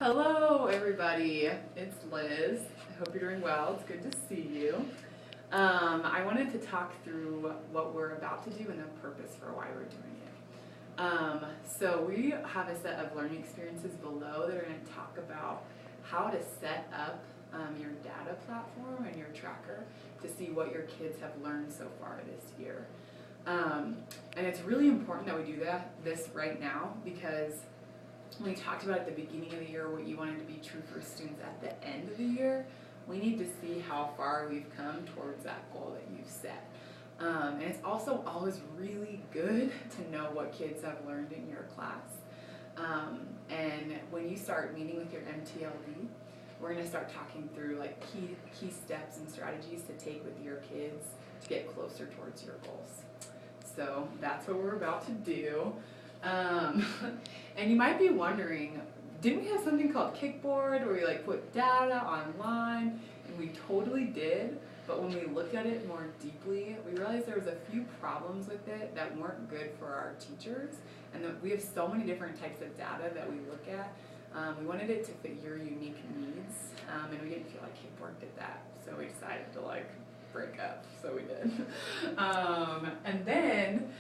Hello, everybody. It's Liz. I hope you're doing well. It's good to see you. I wanted to talk through what we're about to do and the purpose for why we're doing it. So we have a set of learning experiences below that are going to talk about how to set up your data platform and your tracker to see what your kids have learned so far this year. And it's really important that we do this right now, because we talked about at the beginning of the year what you wanted to be true for students at the end of the year. We need to see how far we've come towards that goal that you've set. And it's also always really good to know what kids have learned in your class. And when you start meeting with your MTLD, we're going to start talking through like key steps and strategies to take with your kids to get closer towards your goals. So that's what we're about to do. And you might be wondering, didn't we have something called Kickboard where we like put data online? And we totally did, but when we looked at it more deeply, we realized there was a few problems with it that weren't good for our teachers, and that we have so many different types of data that we look at. We wanted it to fit your unique needs, and we didn't feel like Kickboard did that, so we decided to like break up, so we did. And then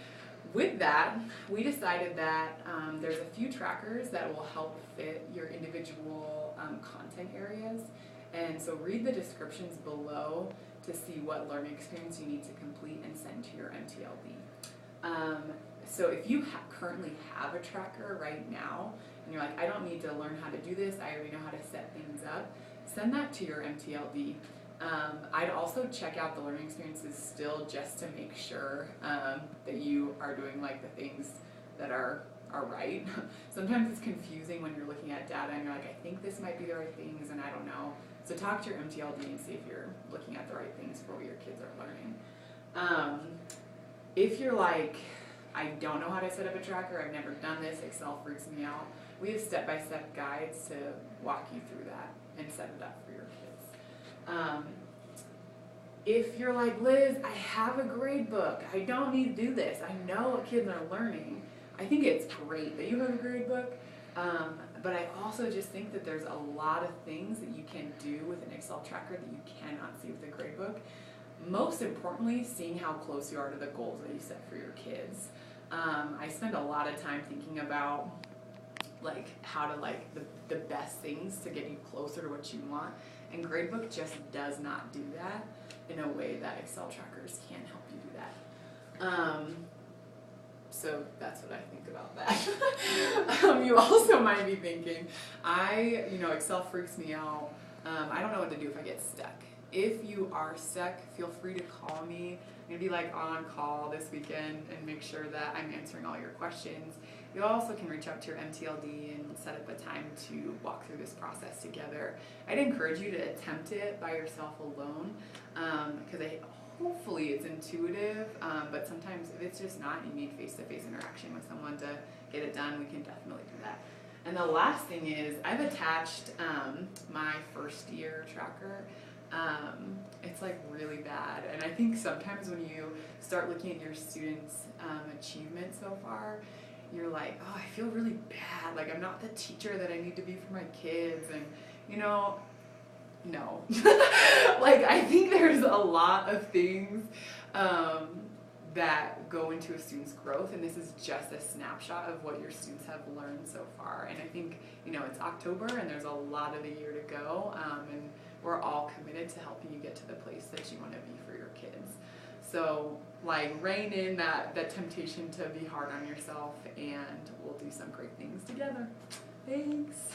with that, we decided that there's a few trackers that will help fit your individual content areas. And so read the descriptions below to see what learning experience you need to complete and send to your MTLD. So if you currently have a tracker right now, and you're like, I don't need to learn how to do this, I already know how to set things up, send that to your MTLD. I'd also check out the learning experiences still, just to make sure that you are doing like the things that are right. Sometimes it's confusing when you're looking at data and you're like, I think this might be the right things and I don't know. So talk to your MTLD and see if you're looking at the right things for what your kids are learning. If you're like, I don't know how to set up a tracker, I've never done this, Excel freaks me out, we have step-by-step guides to walk you through that and set it up for your kids. If you're like, Liz, I have a grade book, I don't need to do this, I know what kids are learning, I think it's great that you have a grade book, but I also just think that there's a lot of things that you can do with an Excel tracker that you cannot see with a grade book. Most importantly, seeing how close you are to the goals that you set for your kids. I spend a lot of time thinking about like how to like the best things to get you closer to what you want, and Gradebook just does not do that in a way that Excel trackers can help you do that. So that's what I think about that. You also might be thinking, Excel freaks me out. I don't know what to do if I get stuck. If you are stuck, feel free to call me. I'm going to be like on call this weekend and make sure that I'm answering all your questions. You also can reach out to your MTLD and set up a time to walk through this process together. I'd encourage you to attempt it by yourself alone, because hopefully it's intuitive, but sometimes if it's just not, you need face-to-face interaction with someone to get it done, we can definitely do that. And the last thing is, I've attached my first year tracker. It's like really bad, and I think sometimes when you start looking at your students' achievement so far, you're like, oh, I feel really bad, like I'm not the teacher that I need to be for my kids, and no. Like, I think there's a lot of things that go into a student's growth, and this is just a snapshot of what your students have learned so far. And I think, it's October and there's a lot of the year to go, and we're all committed to helping you get to the place that you want to be for your kids. So like, rein in that temptation to be hard on yourself, and we'll do some great things together. Thanks.